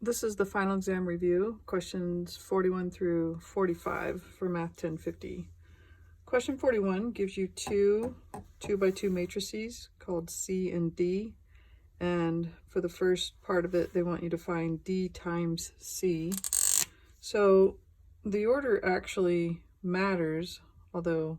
this is the final exam review, questions 41 through 45 for Math 1050. Question 41 gives you two 2x2 matrices called C and D. And for the first part of it, they want you to find D times C. So the order actually matters, although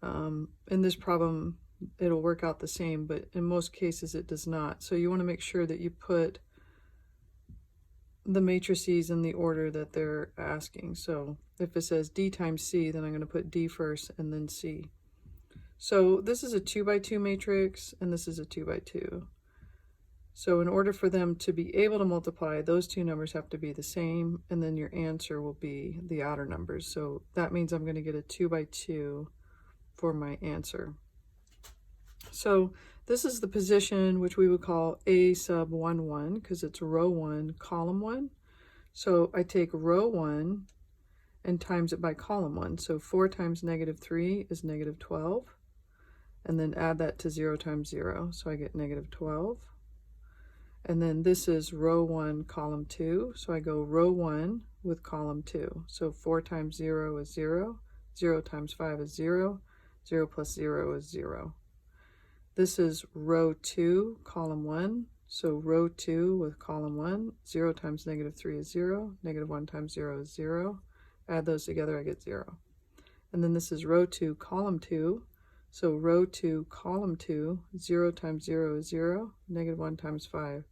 in this problem, it'll work out the same, but in most cases it does not. So you want to make sure that you put the matrices in the order that they're asking. So if it says D times C, then I'm going to put D first and then C. So this is a 2x2 matrix and this is a 2x2. So in order for them to be able to multiply, those two numbers have to be the same, and then your answer will be the outer numbers. So that means I'm going to get a 2x2 for my answer. So this is the position which we would call A sub 1, 1, because it's row 1, column 1. So I take row 1 and times it by column 1. So 4 times negative 3 is negative 12. And then add that to 0 times 0. So I get negative 12. And then this is row 1, column 2. So I go row 1 with column 2. So 4 times 0 is 0. 0 times 5 is 0. 0 plus 0 is 0. This is row 2, column 1. So row 2 with column 1. 0 times negative 3 is 0. Negative 1 times 0 is 0. Add those together, I get 0. And then this is row 2, column 2. So row 2, column 2. 0 times 0 is 0. Negative 1 times 5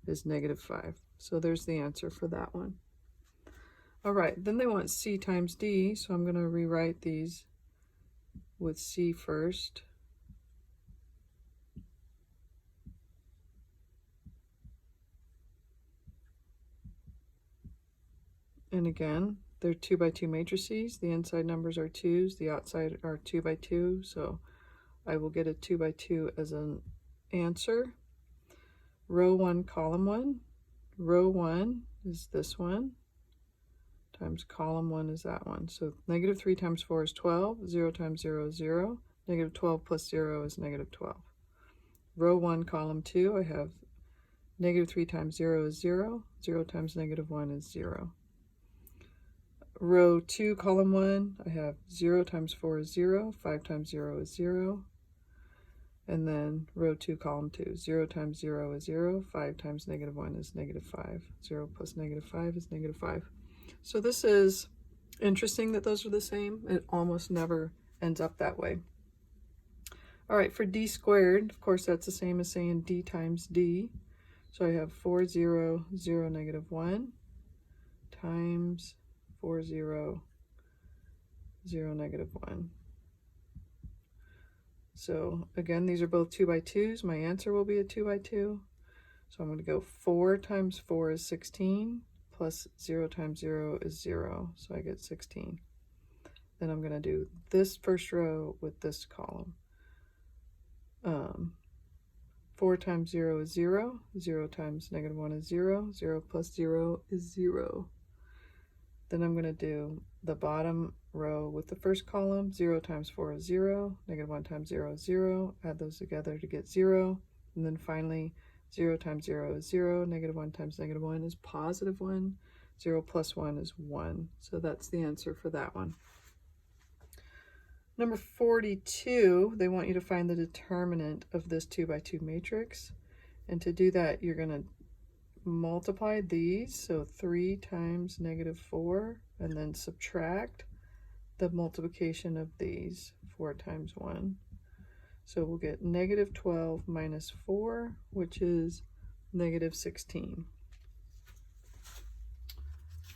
is negative 5. So there's the answer for that one. All right, then they want C times D. So I'm going to rewrite these with C first. And again, they're 2x2 matrices. The inside numbers are 2s, the outside are 2x2. So I will get a 2x2 as an answer. Row 1, column 1. Row 1 is this one, times column 1 is that one. So negative 3 times 4 is 12. 0 times 0 is 0. Negative 12 plus 0 is negative 12. Row 1, column 2, I have negative 3 times 0 is 0. 0 times negative 1 is 0. Row 2, column 1, I have 0 times 4 is 0, 5 times 0 is 0, and then row 2, column 2, 0 times 0 is 0, 5 times negative 1 is negative 5, 0 plus negative 5 is negative 5. So this is interesting that those are the same. It almost never ends up that way. All right, for D squared, of course, that's the same as saying D times D. So I have 4, 0, 0, negative 1 times 4, 0, 0, negative 1. So again, these are both 2x2s. My answer will be a 2x2. So I'm going to go 4 times 4 is 16, plus 0 times 0 is 0. So I get 16. Then I'm going to do this first row with this column. 4 times 0 is 0. 0 times negative 1 is 0. 0 plus 0 is 0. Then I'm going to do the bottom row with the first column. 0 times 4 is 0. Negative 1 times 0 is 0. Add those together to get 0. And then finally, 0 times 0 is 0. Negative 1 times negative 1 is positive 1. 0 plus 1 is 1. So that's the answer for that one. Number 42, they want you to find the determinant of this 2x2 matrix. And to do that, you're going to multiply these, so 3 times negative 4, and then subtract the multiplication of these, 4 times 1. So we'll get negative 12 minus 4, which is negative 16.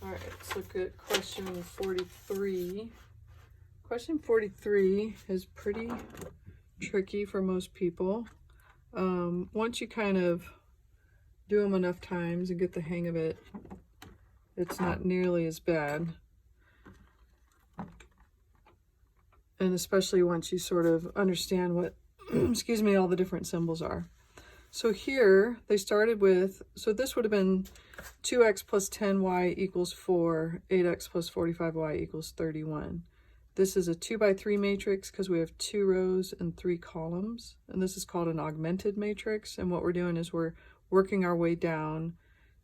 All right, let's look at question 43. Question 43 is pretty tricky for most people. Once you kind of do them enough times and get the hang of it, it's not nearly as bad. And especially once you sort of understand what, excuse me, all the different symbols are. So here they started with, so this would have been 2x plus 10y equals 4, 8x plus 45y equals 31. This is a 2x3 matrix because we have 2 rows and 3 columns. And this is called an augmented matrix. And what we're doing is we're working our way down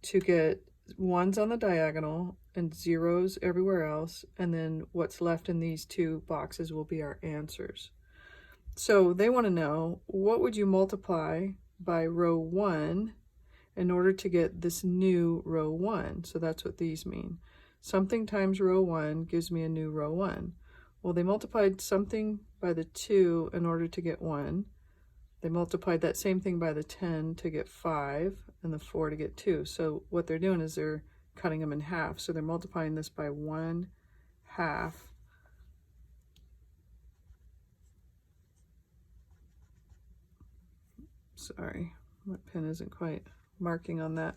to get ones on the diagonal and zeros everywhere else, and then what's left in these two boxes will be our answers. So they want to know, what would you multiply by row 1 in order to get this new row 1? So that's what these mean. Something times row 1 gives me a new row 1. Well, they multiplied something by the 2 in order to get 1. They multiplied that same thing by the 10 to get 5, and the 4 to get 2. So what they're doing is they're cutting them in half. So they're multiplying this by 1/2. Sorry, my pen isn't quite marking on that.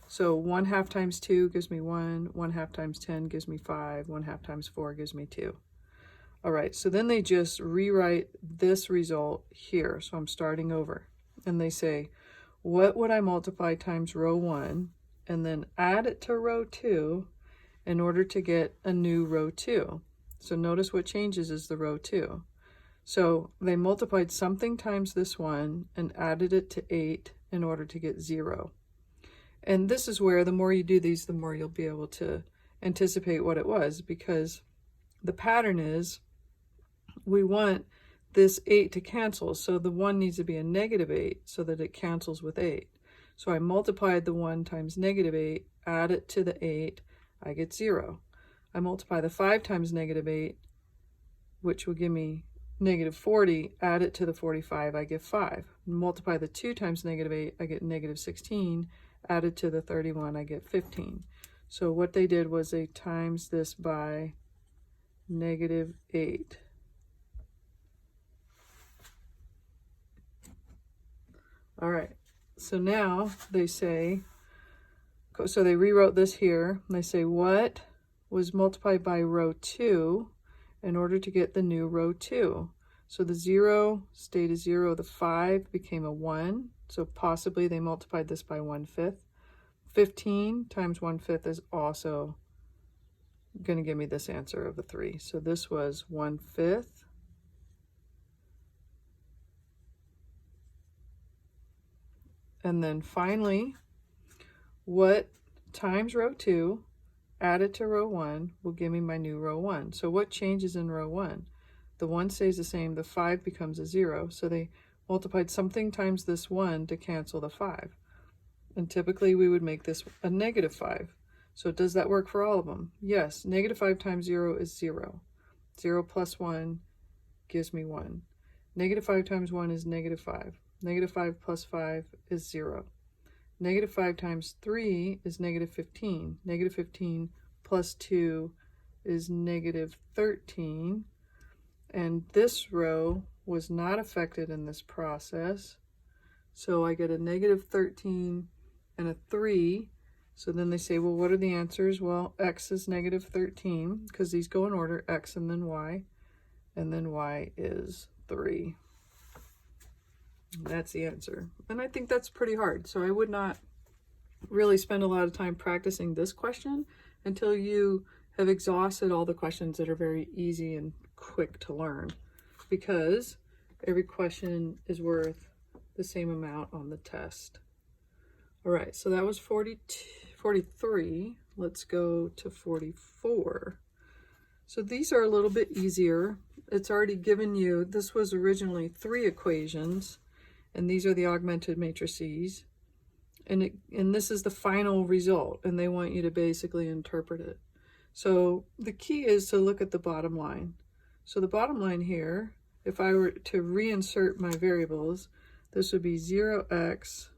So 1/2 times 2 gives me 1, 1/2 times 10 gives me 5, 1/2 times 4 gives me 2. All right, so then they just rewrite this result here. So I'm starting over. And they say, what would I multiply times row 1 and then add it to row 2 in order to get a new row 2? So notice what changes is the row 2. So they multiplied something times this one and added it to 8 in order to get 0. And this is where the more you do these, the more you'll be able to anticipate what it was, because the pattern is we want this 8 to cancel. So the 1 needs to be a -8 so that it cancels with 8. So I multiplied the 1 times -8, add it to the 8, I get 0. I multiply the 5 times -8, which will give me -40, add it to the 45, I get 5. Multiply the 2 times -8, I get -16, added to the 31, I get 15. So what they did was they times this by -8. All right, so now they say, so they rewrote this here, and they say what was multiplied by row 2 in order to get the new row 2. So the 0 stayed a 0, the 5 became a 1, so possibly they multiplied this by 1/5. 15 times 1/5 is also going to give me this answer of a 3. So this was 1/5. And then finally, what times row 2 added to row 1 will give me my new row 1. So what changes in row 1? The 1 stays the same, the 5 becomes a 0. So they multiplied something times this 1 to cancel the 5. And typically we would make this a -5. So does that work for all of them? Yes, -5 times 0 is 0. 0 plus 1 gives me 1. -5 times 1 is -5. -5 plus 5 is 0. -5 times 3 is -15. -15 plus 2 is -13. And this row was not affected in this process. So I get a -13 and a 3. So then they say, well, what are the answers? Well, x is -13 because these go in order, x and then y is 3. That's the answer. And I think that's pretty hard. So I would not really spend a lot of time practicing this question until you have exhausted all the questions that are very easy and quick to learn, because every question is worth the same amount on the test. All right, so that was 43. Let's go to 44. So these are a little bit easier. It's already given you, this was originally 3 equations, and these are the augmented matrices, and this is the final result, and they want you to basically interpret it. So the key is to look at the bottom line. So the bottom line here, if I were to reinsert my variables, this would be 0x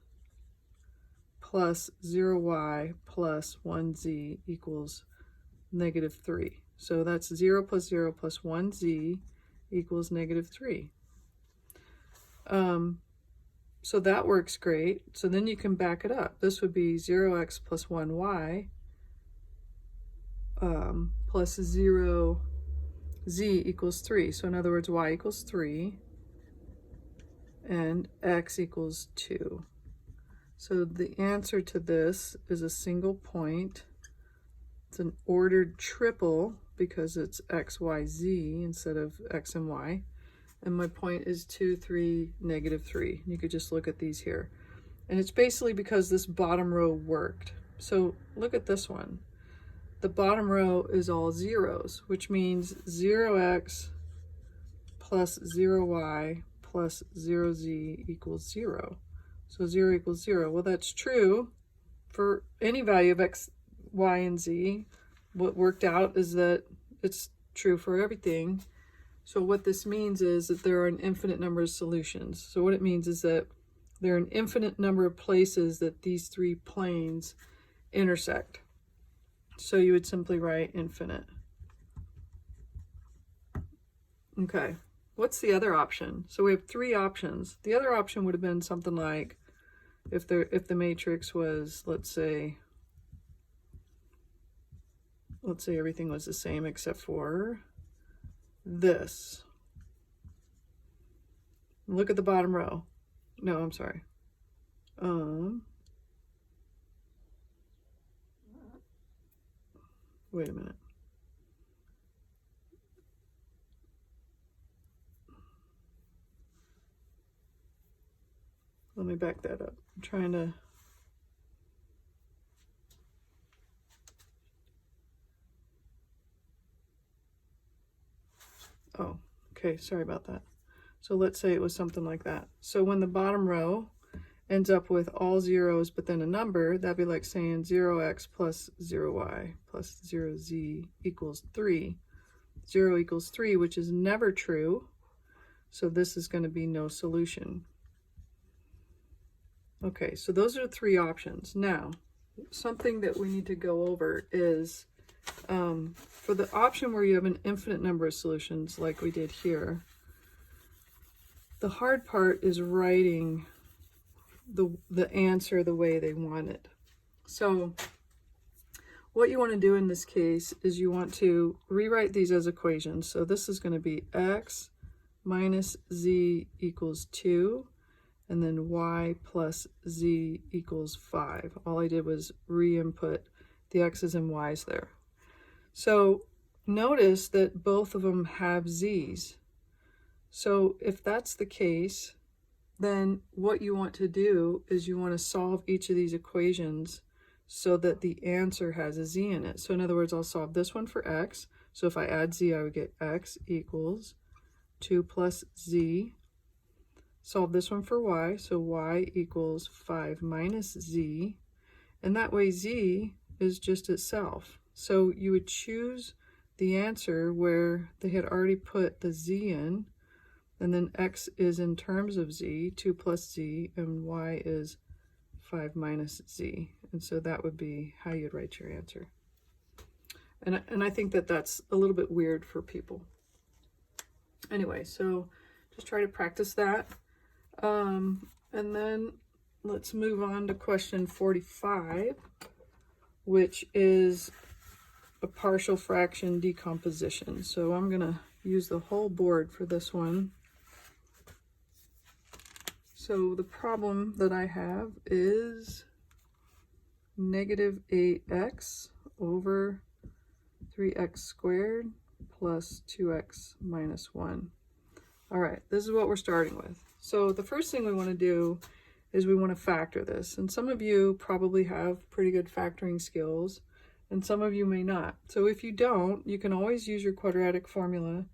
plus 0y plus 1z equals -3. So that's 0 plus 0 plus 1z equals -3. So that works great. So then you can back it up. This would be 0x plus 1y plus 0z equals 3. So in other words, y equals 3 and x equals 2. So the answer to this is a single point. It's an ordered triple because it's x, y, z instead of x and y. And my point is 2, 3, -3. You could just look at these here. And it's basically because this bottom row worked. So look at this one. The bottom row is all zeros, which means 0x plus 0y plus 0z equals 0. So 0 equals 0. Well, that's true for any value of x, y, and z. What worked out is that it's true for everything. So what this means is that there are an infinite number of solutions. So what it means is that there are an infinite number of places that these three planes intersect. So you would simply write infinite. Okay, what's the other option? So we have three options. The other option would have been something like if the matrix was, let's say everything was the same except for this. Look at the bottom row. No, I'm sorry. Wait a minute. Let me back that up. I'm trying to... Oh, okay, sorry about that. So let's say it was something like that. So when the bottom row ends up with all zeros but then a number, that'd be like saying 0x plus 0y plus 0z equals 3. 0 equals 3, which is never true. So this is going to be no solution. Okay, so those are the three options. Now, something that we need to go over is for the option where you have an infinite number of solutions like we did here, the hard part is writing the answer the way they want it. So what you want to do in this case is you want to rewrite these as equations. So this is going to be x minus z equals 2, and then y plus z equals 5. All I did was re-input the x's and y's there. So notice that both of them have z's. So if that's the case, then what you want to do is you want to solve each of these equations so that the answer has a z in it. So in other words, I'll solve this one for x. So if I add z, I would get x equals 2 plus z. Solve this one for y, so y equals 5 minus z. And that way z is just itself. So you would choose the answer where they had already put the z in, and then x is in terms of z, 2 plus z, and y is 5 minus z. And so that would be how you'd write your answer. And I think that that's a little bit weird for people. Anyway, so just try to practice that. And then let's move on to question 45, which is a partial fraction decomposition. So I'm going to use the whole board for this one. So the problem that I have is negative 8x over 3x squared plus 2x minus 1. All right, this is what we're starting with. So the first thing we want to do is we want to factor this. And some of you probably have pretty good factoring skills, and some of you may not. So if you don't, you can always use your quadratic formula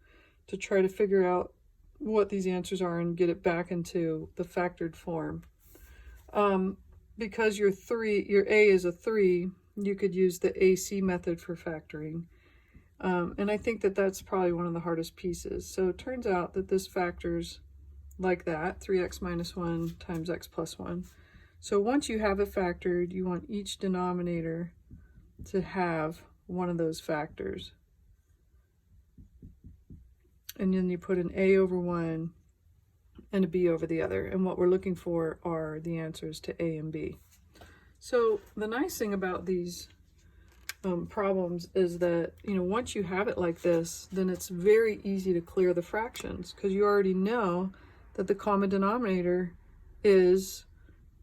to try to figure out what these answers are and get it back into the factored form. Because your a is a 3, you could use the AC method for factoring. And I think that that's probably one of the hardest pieces. So it turns out that this factors like that, 3x minus 1 times x plus 1. So once you have it factored, you want each denominator to have one of those factors. And then you put an a over one and a b over the other. And what we're looking for are the answers to a and b. So the nice thing about these problems is that, once you have it like this, then it's very easy to clear the fractions because you already know that the common denominator is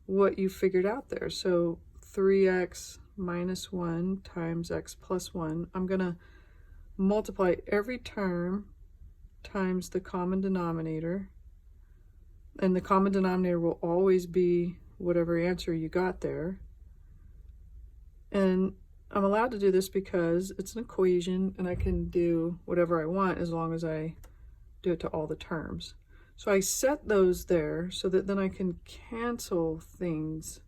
what you figured out there. So 3x minus 1 times x plus 1. I'm going to multiply every term times the common denominator. And the common denominator will always be whatever answer you got there. And I'm allowed to do this because it's an equation and I can do whatever I want as long as I do it to all the terms. So I set those there so that then I can cancel things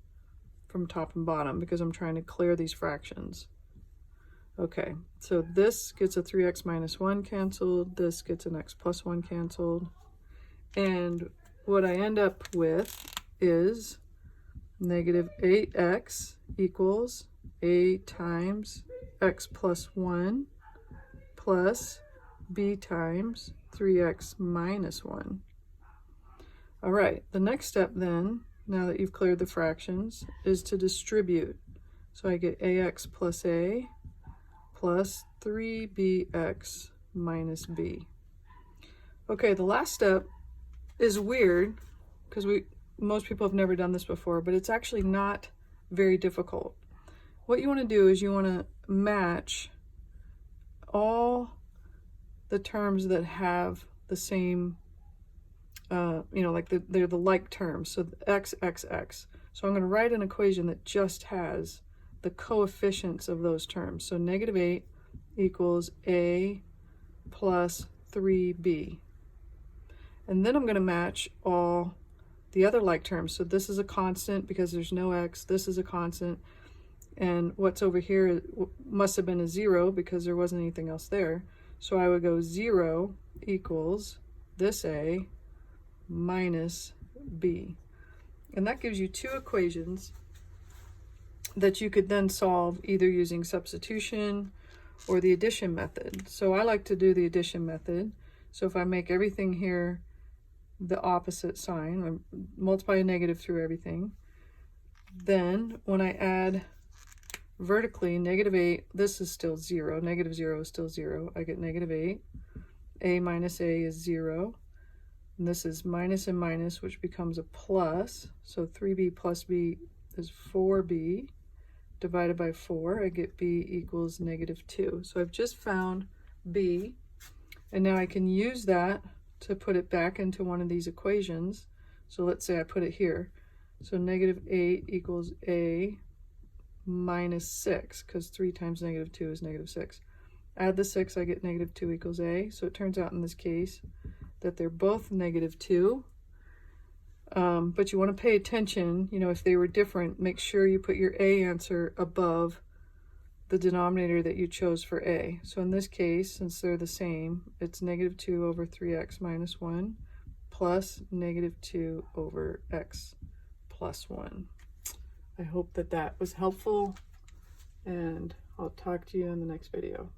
from top and bottom because I'm trying to clear these fractions. Okay, so this gets a 3x minus 1 canceled, this gets an x plus 1 canceled, and what I end up with is negative 8x equals a times x plus 1 plus b times 3x minus 1. All right, the next step then, now that you've cleared the fractions, is to distribute. So I get ax plus a plus 3bx minus b. Okay, the last step is weird because most people have never done this before, but it's actually not very difficult. What you want to do is you want to match all the terms that have the same, like they're the like terms. So x, x, x. So I'm going to write an equation that just has the coefficients of those terms. So negative 8 equals a plus 3b. And then I'm going to match all the other like terms. So this is a constant because there's no x. This is a constant. And what's over here must have been a 0 because there wasn't anything else there. So I would go 0 equals this a minus b. And that gives you two equations that you could then solve either using substitution or the addition method. So I like to do the addition method. So if I make everything here the opposite sign, I multiply a negative through everything, then when I add vertically negative 8, this is still 0, negative 0 is still 0, I get negative 8, a minus a is 0, and this is minus and minus, which becomes a plus, so 3b plus b is 4b, divided by 4, I get b equals negative 2. So I've just found b, and now I can use that to put it back into one of these equations. So let's say I put it here. So negative 8 equals a minus 6, because 3 times negative 2 is negative 6. Add the 6, I get negative 2 equals a. So it turns out in this case that they're both negative 2. But you want to pay attention, if they were different, make sure you put your a answer above the denominator that you chose for a. So in this case, since they're the same, it's negative 2 over 3x minus 1 plus negative 2 over x plus 1. I hope that was helpful, and I'll talk to you in the next video.